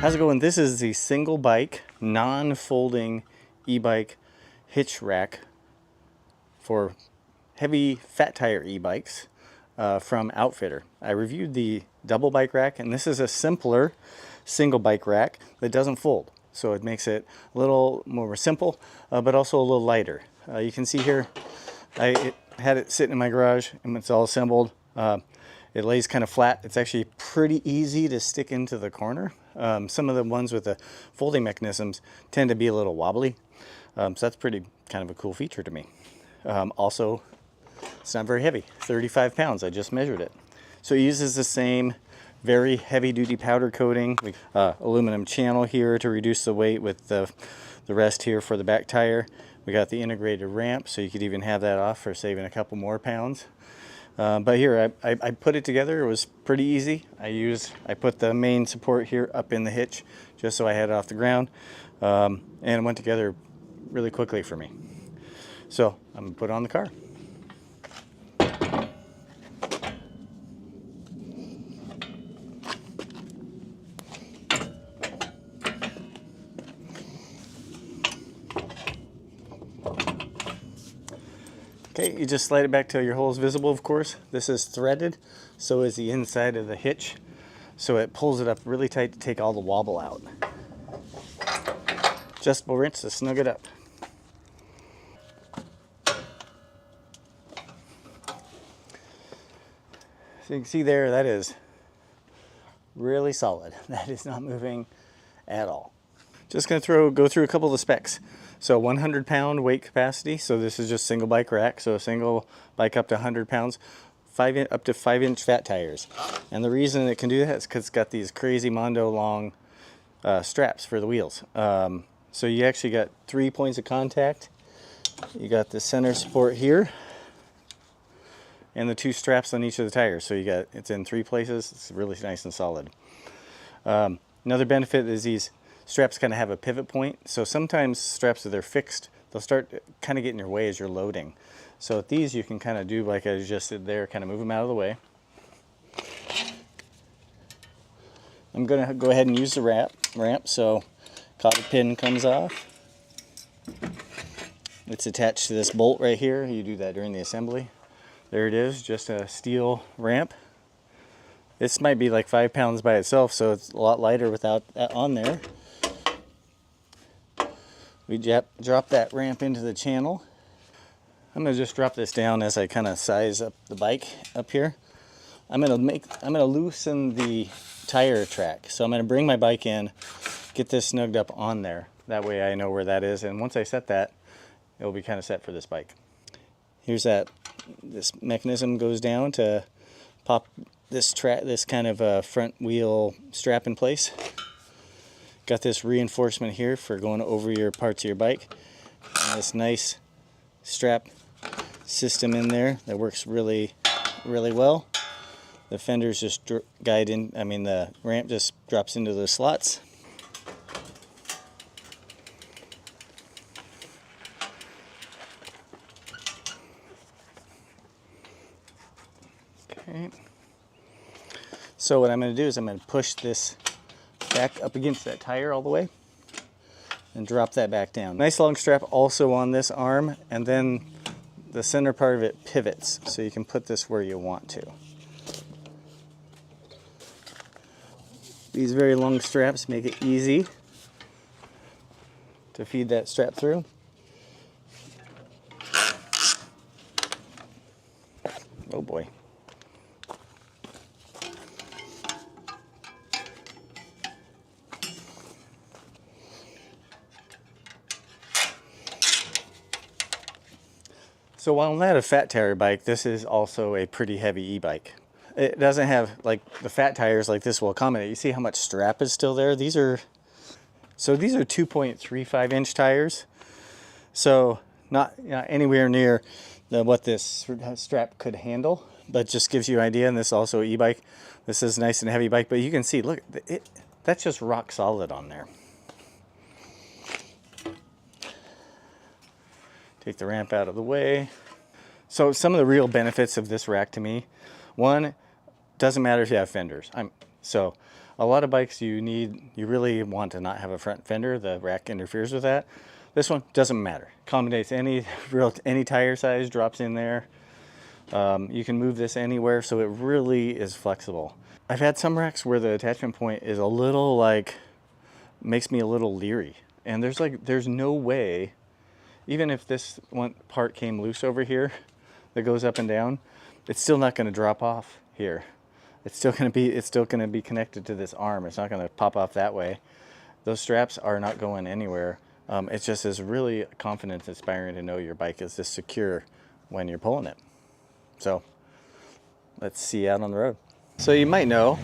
How's it going? This is the single bike, non-folding e-bike hitch rack for heavy fat tire e-bikes from Outfitr. I reviewed the double bike rack, and this is a simpler single bike rack that doesn't fold. So it makes it a little more simple, but also a little lighter. You can see here, I had it sitting in my garage and it's all assembled. It lays kind of flat. It's actually pretty easy to stick into the corner. Some of the ones with the folding mechanisms tend to be a little wobbly. So that's pretty kind of a cool feature to me. Also, it's not very heavy, 35 pounds. I just measured it. So it uses the same very heavy duty powder coating, aluminum channel here to reduce the weight with the rest here for the back tire. We got the integrated ramp, so you could even have that off for saving a couple more pounds. But here, I put it together. It was pretty easy. I put the main support here up in the hitch just so I had it off the ground. And it went together really quickly for me. So I'm gonna put it on the car. Okay, you just slide it back till your hole is visible, of course. This is threaded, so is the inside of the hitch. So it pulls it up really tight to take all the wobble out. Adjustable wrench to snug it up. So you can see there, that is really solid. That is not moving at all. Just gonna go through a couple of the specs. So 100-pound weight capacity. So this is just single bike rack. So a single bike up to 100 pounds, up to 5-inch fat tires. And the reason it can do that is because it's got these crazy Mondo long straps for the wheels. So you actually got 3 points of contact. You got the center support here, and the 2 straps on each of the tires. So it's in 3 places. It's really nice and solid. Another benefit is these straps kind of have a pivot point. So sometimes straps, if they're fixed, they'll start kind of getting in your way as you're loading. So with these, you can kind of do like I just did there, kind of move them out of the way. I'm going to go ahead and use the ramp. So cotter pin comes off. It's attached to this bolt right here. You do that during the assembly. There it is, just a steel ramp. This might be like 5 pounds by itself, so it's a lot lighter without that on there. We drop that ramp into the channel. I'm gonna just drop this down as I kind of size up the bike up here. I'm gonna loosen the tire track. So I'm gonna bring my bike in, get this snugged up on there. That way I know where that is, and once I set that, it'll be kind of set for this bike. Here's this mechanism goes down to pop this kind of front wheel strap in place. Got this reinforcement here for going over your parts of your bike. And this nice strap system in there that works really, really well. The fenders just the ramp just drops into those slots. Okay. So what I'm going to do is I'm going to push this back up against that tire all the way and drop that back down. Nice long strap also on this arm, and then the center part of it pivots, so you can put this where you want to. These very long straps make it easy to feed that strap through. Oh boy. So while not a fat tire bike, this is also a pretty heavy e-bike. It doesn't have like the fat tires like this will accommodate. You see how much strap is still there? These are 2.35-inch tires. So not anywhere near what this strap could handle, but just gives you an idea. And this is also an e-bike. This is a nice and heavy bike, but you can see, look, that's just rock solid on there. Take the ramp out of the way. So some of the real benefits of this rack to me, one, doesn't matter if you have fenders. A lot of bikes you really want to not have a front fender. The rack interferes with that. This one doesn't matter. Accommodates any tire size, drops in there. You can move this anywhere, so it really is flexible. I've had some racks where the attachment point is a little makes me a little leery. And there's no way, even if this one part came loose over here that goes up and down, it's still not going to drop off here. It's still going to be connected to this arm. It's not going to pop off that way. Those straps are not going anywhere. It's just is really confidence inspiring to know your bike is this secure when you're pulling it. So let's see out on the road. So you might know,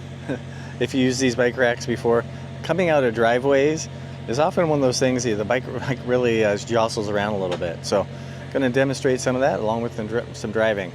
if you use these bike racks before, coming out of driveways is often one of those things the bike really jostles around a little bit. So I'm going to demonstrate some of that along with some driving.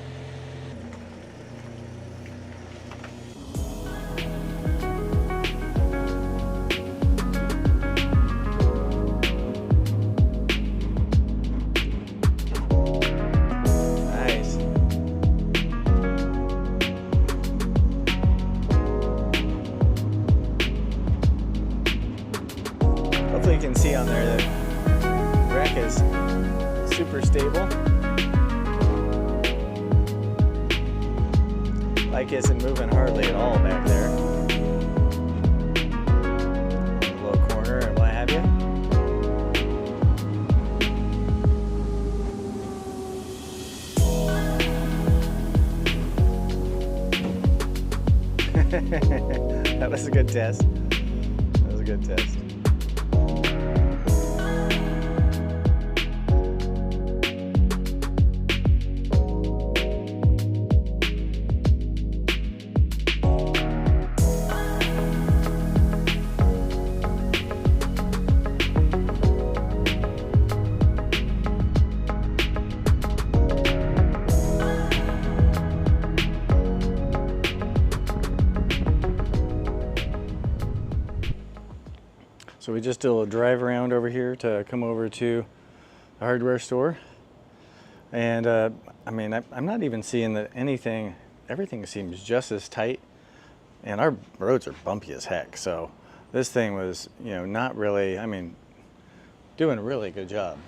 Hopefully you can see on there that the rack is super stable. Bike isn't moving hardly at all back there. A little corner and what have you. That was a good test. That was a good test. So we just did a little drive around over here to come over to the hardware store. And I mean, I'm not even seeing that everything seems just as tight. And our roads are bumpy as heck. So this thing was, not really, doing a really good job.